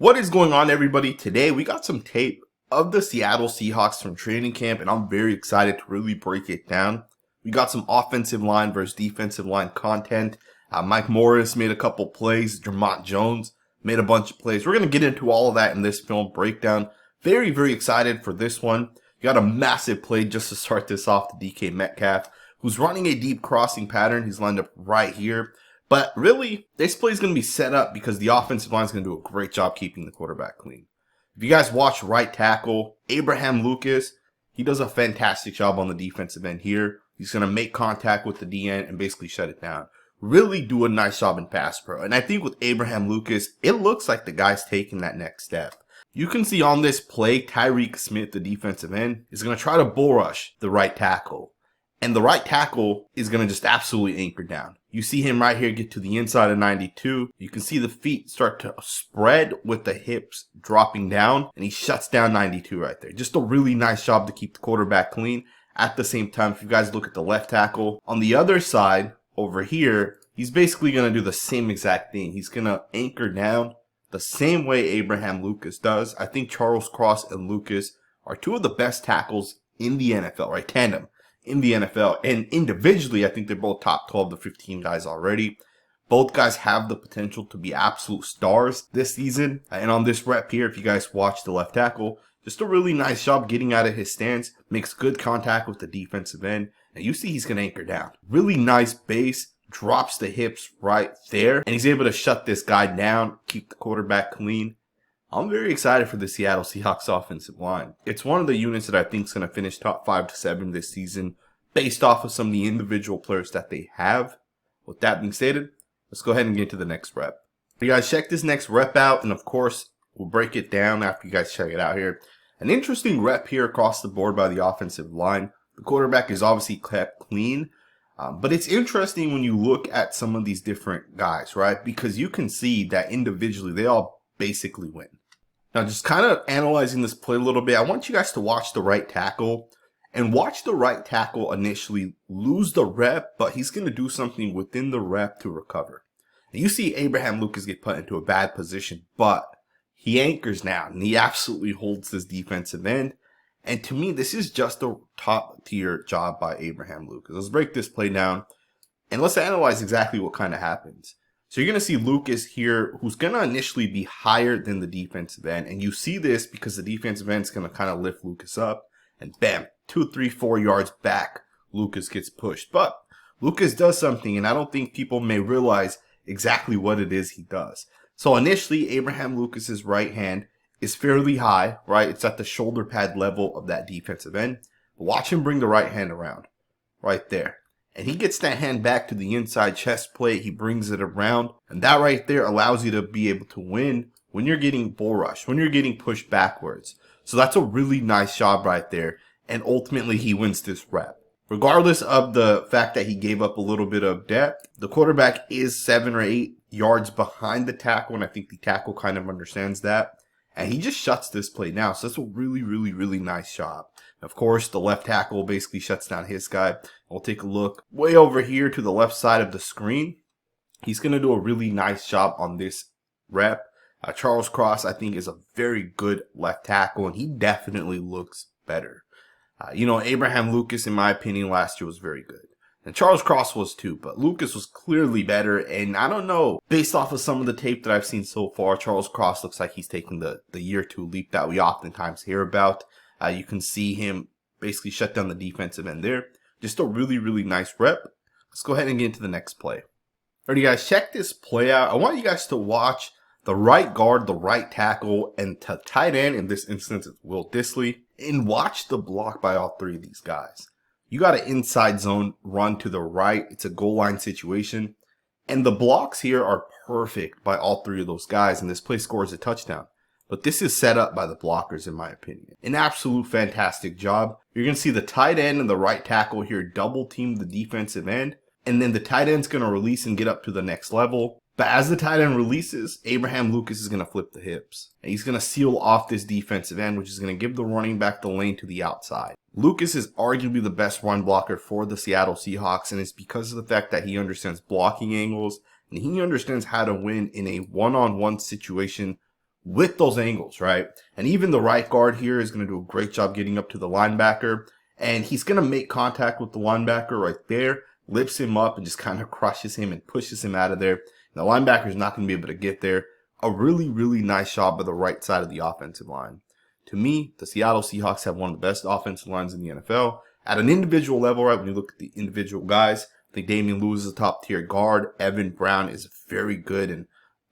What is going on, everybody? Today we got some tape of the Seattle Seahawks from training camp, and I'm very excited to really break it down. We got some offensive line versus defensive line content. Mike Morris made a couple plays. Dre'mont Jones made a bunch of plays. We're going to get into all of that in this film breakdown. Very, very excited for this one. You got a massive play just to start this off to DK Metcalf, who's running a deep crossing pattern. He's lined up right here. But really, this play is going to be set up because the offensive line is going to do a great job keeping the quarterback clean. If you guys watch right tackle, Abraham Lucas, he does a fantastic job on the defensive end here. He's going to make contact with the DN and basically shut it down. Really do a nice job in pass pro. And I think with Abraham Lucas, it looks like the guy's taking that next step. You can see on this play, Tyreek Smith, the defensive end, is going to try to bull rush the right tackle. And the right tackle is going to just absolutely anchor down. You see him right here get to the inside of 92. You can see the feet start to spread with the hips dropping down. And he shuts down 92 right there. Just a really nice job to keep the quarterback clean. At the same time, if you guys look at the left tackle, on the other side over here, he's basically going to do the same exact thing. He's going to anchor down the same way Abraham Lucas does. I think Charles Cross and Lucas are two of the best tackles in the NFL, right? Tandem in the NFL, and individually I think they're both top 12 to 15 guys already. Both guys have the potential to be absolute stars this season. And on this rep here, if you guys watch the left tackle, just a really nice job getting out of his stance, makes good contact with the defensive end, and you see he's going to anchor down. Really nice base, drops the hips right there, and he's able to shut this guy down, keep the quarterback clean. I'm very excited for the Seattle Seahawks offensive line. It's one of the units that I think is going to finish top 5 to 7 this season based off of some of the individual players that they have. With that being stated, let's go ahead and get to the next rep. You guys check this next rep out, and of course, we'll break it down after you guys check it out here. An interesting rep here across the board by the offensive line. The quarterback is obviously kept clean, but it's interesting when you look at some of these different guys, right? Because you can see that individually, they all basically win. Now, just kind of analyzing this play a little bit, I want you guys to watch the right tackle and watch the right tackle initially lose the rep, but he's going to do something within the rep to recover. And you see Abraham Lucas get put into a bad position, but he anchors now and he absolutely holds this defensive end. And to me, this is just a top tier job by Abraham Lucas. Let's break this play down and let's analyze exactly what kind of happens. So you're going to see Lucas here, who's going to initially be higher than the defensive end. And you see this because the defensive end is going to kind of lift Lucas up. And bam, 2, 3, 4 yards back, Lucas gets pushed. But Lucas does something, and I don't think people may realize exactly what it is he does. So initially, Abraham Lucas's right hand is fairly high, right? It's at the shoulder pad level of that defensive end. But watch him bring the right hand around, right there. And he gets that hand back to the inside chest plate. He brings it around. And that right there allows you to be able to win when you're getting bull rush, when you're getting pushed backwards. So that's a really nice job right there. And ultimately, he wins this rep. Regardless of the fact that he gave up a little bit of depth, the quarterback is 7 or 8 yards behind the tackle. And I think the tackle kind of understands that. And he just shuts this play now. So that's a really, really, really nice job. Of course, the left tackle basically shuts down his guy. We'll take a look way over here to the left side of the screen. He's going to do a really nice job on this rep. Charles Cross, I think, is a very good left tackle, and he definitely looks better. Abraham Lucas, in my opinion, last year was very good. And Charles Cross was too, but Lucas was clearly better. And I don't know, based off of some of the tape that I've seen so far, Charles Cross looks like he's taking the year 2 leap that we oftentimes hear about. You can see him basically shut down the defensive end there. Just a really, really nice rep. Let's go ahead and get into the next play. Alrighty, guys, check this play out. I want you guys to watch the right guard, the right tackle, and the tight end. In this instance, it's Will Dissly. And watch the block by all 3 of these guys. You got an inside zone run to the right. It's a goal line situation. And the blocks here are perfect by all 3 of those guys. And this play scores a touchdown. But this is set up by the blockers, in my opinion. An absolute fantastic job. You're going to see the tight end and the right tackle here double team the defensive end. And then the tight end's going to release and get up to the next level. But as the tight end releases, Abraham Lucas is going to flip the hips. And he's going to seal off this defensive end, which is going to give the running back the lane to the outside. Lucas is arguably the best run blocker for the Seattle Seahawks, and it's because of the fact that he understands blocking angles, and he understands how to win in a one-on-one situation with those angles, right? And even the right guard here is going to do a great job getting up to the linebacker. And he's going to make contact with the linebacker right there, lifts him up and just kind of crushes him and pushes him out of there. And the linebacker's not going to be able to get there. A really, really nice job by the right side of the offensive line. To me, the Seattle Seahawks have one of the best offensive lines in the NFL. At an individual level, right, when you look at the individual guys, I think Damien Lewis is a top tier guard. Evan Brown is very good. And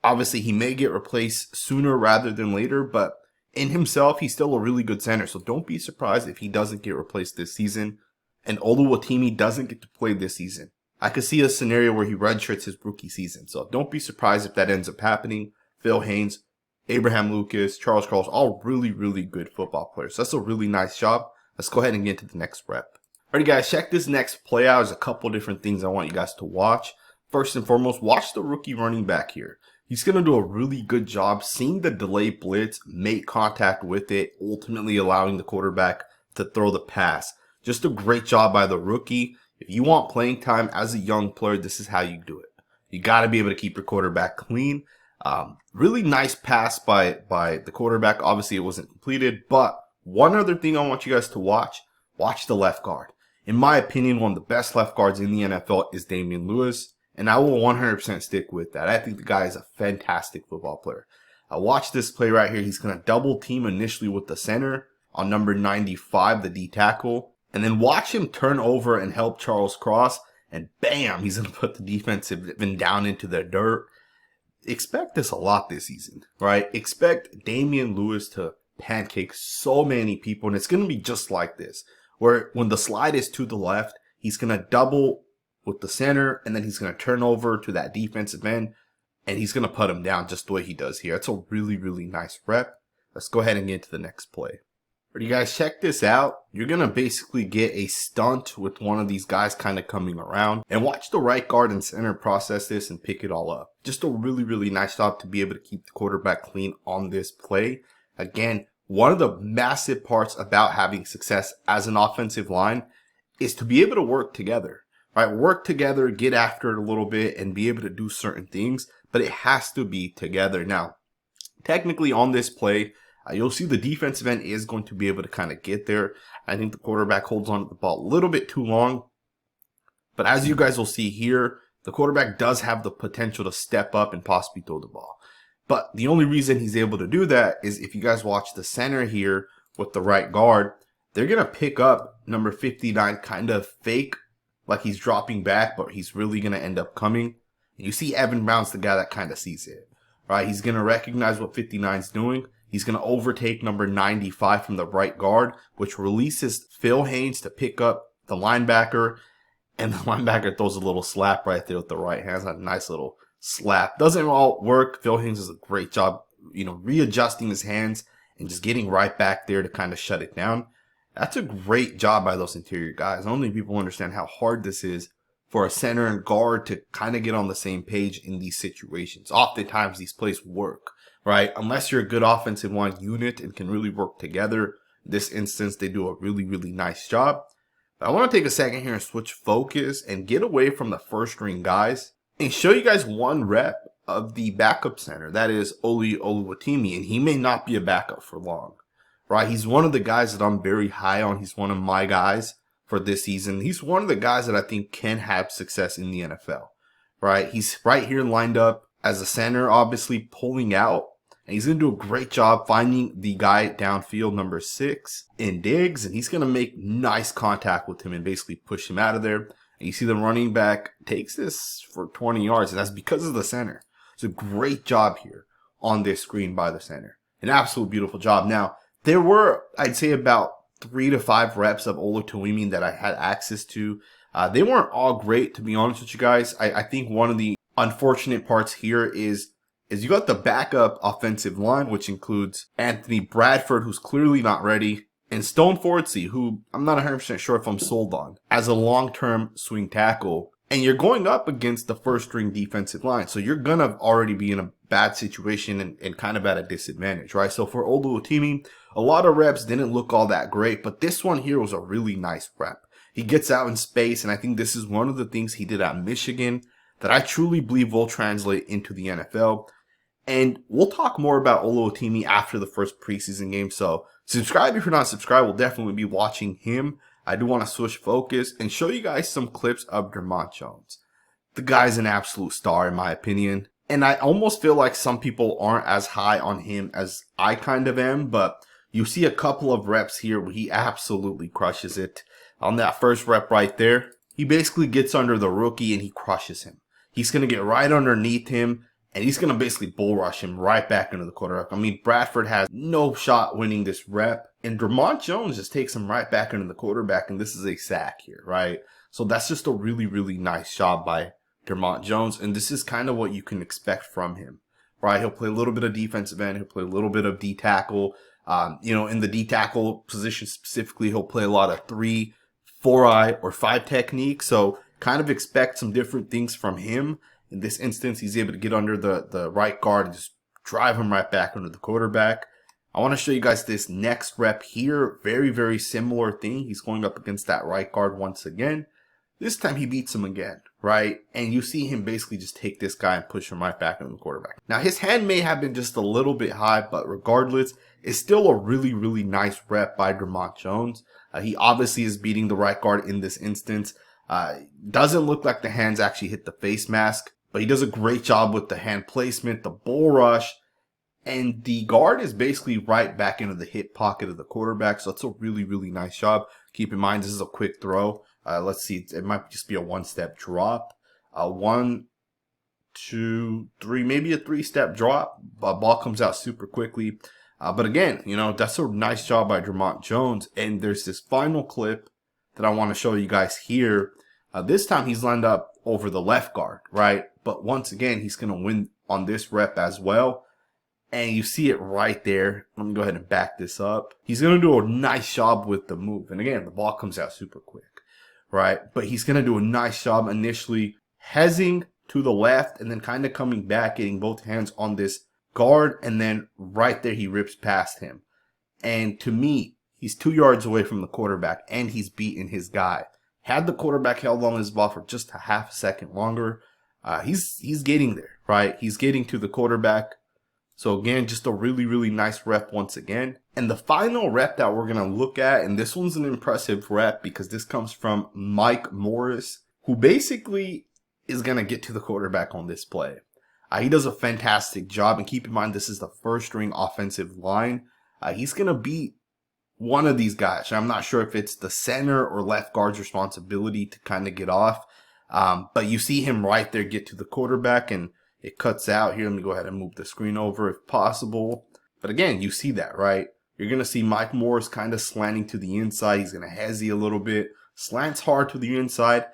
obviously he may get replaced sooner rather than later, but in himself, he's still a really good center. So don't be surprised if he doesn't get replaced this season and oluwatimi doesn't get to play this season. I could see a scenario where he redshirts his rookie season. So don't be surprised if that ends up happening. Phil Haynes, Abraham Lucas, Charles Cross, all really, really good football players. So that's a really nice job. Let's go ahead and get into the next rep. Alrighty guys, check this next play out. There's a couple different things I want you guys to watch. First and foremost, watch the rookie running back here. He's going to do a really good job seeing the delayed blitz, make contact with it, ultimately allowing the quarterback to throw the pass. Just a great job by the rookie. If you want playing time as a young player, this is how you do it. You got to be able to keep your quarterback clean. Really nice pass by the quarterback. Obviously, it wasn't completed, but one other thing I want you guys to watch the left guard. In my opinion, one of the best left guards in the NFL is Damien Lewis, and I will 100% stick with that. I think the guy is a fantastic football player. Watch this play right here. He's going to double team initially with the center on number 95, the D tackle, and then watch him turn over and help Charles Cross, and bam, he's going to put the defensive end down into the dirt. Expect this a lot this season, right? Expect Damien Lewis to pancake so many people, and it's going to be just like this, where when the slide is to the left, he's going to double with the center, and then he's going to turn over to that defensive end, and he's going to put him down just the way he does here. It's a really, really nice rep. Let's go ahead and get to the next play. Alright, you guys, check this out. You're going to basically get a stunt with one of these guys kind of coming around. And watch the right guard and center process this and pick it all up. Just a really, really nice job to be able to keep the quarterback clean on this play. Again, one of the massive parts about having success as an offensive line is to be able to work together. Right? Work together, get after it a little bit, and be able to do certain things. But it has to be together. Now, technically on this play, you'll see the defensive end is going to be able to kind of get there. I think the quarterback holds on to the ball a little bit too long. But as you guys will see here, the quarterback does have the potential to step up and possibly throw the ball. But the only reason he's able to do that is if you guys watch the center here with the right guard, they're going to pick up number 59 kind of fake, like he's dropping back, but he's really going to end up coming. And you see Evan Brown's the guy that kind of sees it. Right? He's going to recognize what 59 is doing. He's going to overtake number 95 from the right guard, which releases Phil Haynes to pick up the linebacker. And the linebacker throws a little slap right there with the right hand. It's a nice little slap. Doesn't all work. Phil Haynes does a great job, readjusting his hands and just getting right back there to kind of shut it down. That's a great job by those interior guys. Only people understand how hard this is for a center and guard to kind of get on the same page in these situations. Oftentimes these plays work. Right? Unless you're a good offensive line unit and can really work together. In this instance, they do a really, really nice job. But I want to take a second here and switch focus and get away from the first string guys and show you guys one rep of the backup center. That is oluwatimi, and he may not be a backup for long. Right? He's one of the guys that I'm very high on. He's one of my guys for this season. He's one of the guys that I think can have success in the NFL. Right? He's right here lined up as a center, obviously pulling out. And he's going to do a great job finding the guy downfield, number 6, in Diggs. And he's going to make nice contact with him and basically push him out of there. And you see the running back takes this for 20 yards. And that's because of the center. It's a great job here on this screen by the center. An absolute beautiful job. Now, there were, I'd say, about 3 to 5 reps of oluwatimi that I had access to. They weren't all great, to be honest with you guys. I think one of the unfortunate parts here is you got the backup offensive line, which includes Anthony Bradford, who's clearly not ready, and Stone Fortsey, who I'm not 100% sure if I'm sold on, as a long-term swing tackle. And you're going up against the first-string defensive line, so you're going to already be in a bad situation and kind of at a disadvantage, right? So for oluwatimi, a lot of reps didn't look all that great, but this one here was a really nice rep. He gets out in space, and I think this is one of the things he did at Michigan that I truly believe will translate into the NFL. And we'll talk more about oluwatimi after the first preseason game. So subscribe if you're not subscribed. We'll definitely be watching him. I do want to switch focus and show you guys some clips of Dre'mont Jones. The guy's an absolute star in my opinion. And I almost feel like some people aren't as high on him as I kind of am. But you see a couple of reps here where he absolutely crushes it. On that first rep right there, he basically gets under the rookie and he crushes him. He's going to get right underneath him. And he's going to basically bull rush him right back into the quarterback. I mean, Bradford has no shot winning this rep. And Dre'mont Jones just takes him right back into the quarterback. And this is a sack here, right? So that's just a really, really nice job by Dre'mont Jones. And this is kind of what you can expect from him, right? He'll play a little bit of defensive end. He'll play a little bit of D-tackle. In the D-tackle position specifically, he'll play a lot of 3, 4-eye, or 5 technique. So kind of expect some different things from him. In this instance, he's able to get under the right guard and just drive him right back under the quarterback. I want to show you guys this next rep here. Very, very similar thing. He's going up against that right guard once again. This time he beats him again, right? And you see him basically just take this guy and push him right back into the quarterback. Now, his hand may have been just a little bit high, but regardless, it's still a really, really nice rep by Dre'mont Jones. He obviously is beating the right guard in this instance. Doesn't look like the hands actually hit the face mask. But he does a great job with the hand placement, the bull rush, and the guard is basically right back into the hip pocket of the quarterback. So it's a really, really nice job. Keep in mind, this is a quick throw. Let's see, it might just be a 1-step drop. 1, 2, 3, maybe a 3-step drop. Ball comes out super quickly. But again, that's a nice job by Dre'mont Jones. And there's this final clip that I want to show you guys here. This time he's lined up over the left guard, right? But once again, he's going to win on this rep as well. And you see it right there. Let me go ahead and back this up. He's going to do a nice job with the move. And again, the ball comes out super quick, right? But he's going to do a nice job initially heading to the left and then kind of coming back, getting both hands on this guard. And then right there, he rips past him. And to me, he's 2 yards away from the quarterback and he's beating his guy. Had the quarterback held on his ball for just a half a second longer, he's getting there, right? He's getting to the quarterback. So again, just a really, really nice rep once again. And the final rep that we're going to look at, and this one's an impressive rep because this comes from Mike Morris, who basically is going to get to the quarterback on this play. He does a fantastic job. And keep in mind, this is the first string offensive line. He's going to beat one of these guys. I'm not sure if it's the center or left guard's responsibility to kind of get off. But you see him right there get to the quarterback and it cuts out here. Let me go ahead and move the screen over if possible. But again, you see that, right? You're going to see Mike Morris kind of slanting to the inside. He's going to hezzy a little bit, slants hard to the inside,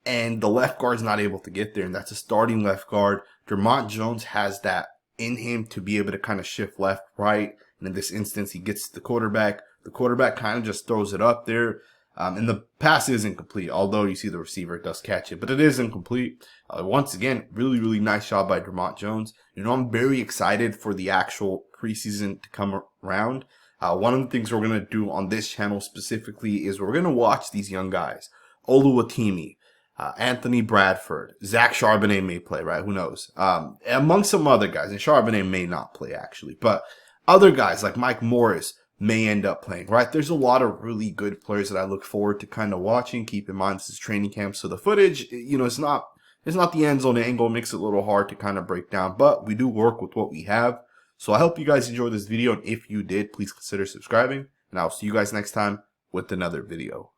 and the left guard's not able to get there. And that's a starting left guard. Dre'mont Jones has that in him to be able to kind of shift left, right. And in this instance, he gets to the quarterback. The quarterback kind of just throws it up there. And the pass is incomplete, although you see the receiver does catch it. But it is incomplete. Once again, really, really nice job by Dre'mont Jones. I'm very excited for the actual preseason to come around. One of the things we're going to do on this channel specifically is we're going to watch these young guys. oluwatimi, Anthony Bradford, Zach Charbonnet may play, right? Who knows? Among some other guys. And Charbonnet may not play, actually. But other guys like Mike Morris may end up playing, right? There's a lot of really good players that I look forward to kind of watching. Keep in mind, this is training camp, so the footage, it's not the end zone angle. It makes it a little hard to kind of break down, but we do work with what we have. So I hope you guys enjoyed this video, and if you did, please consider subscribing, and I'll see you guys next time with another video.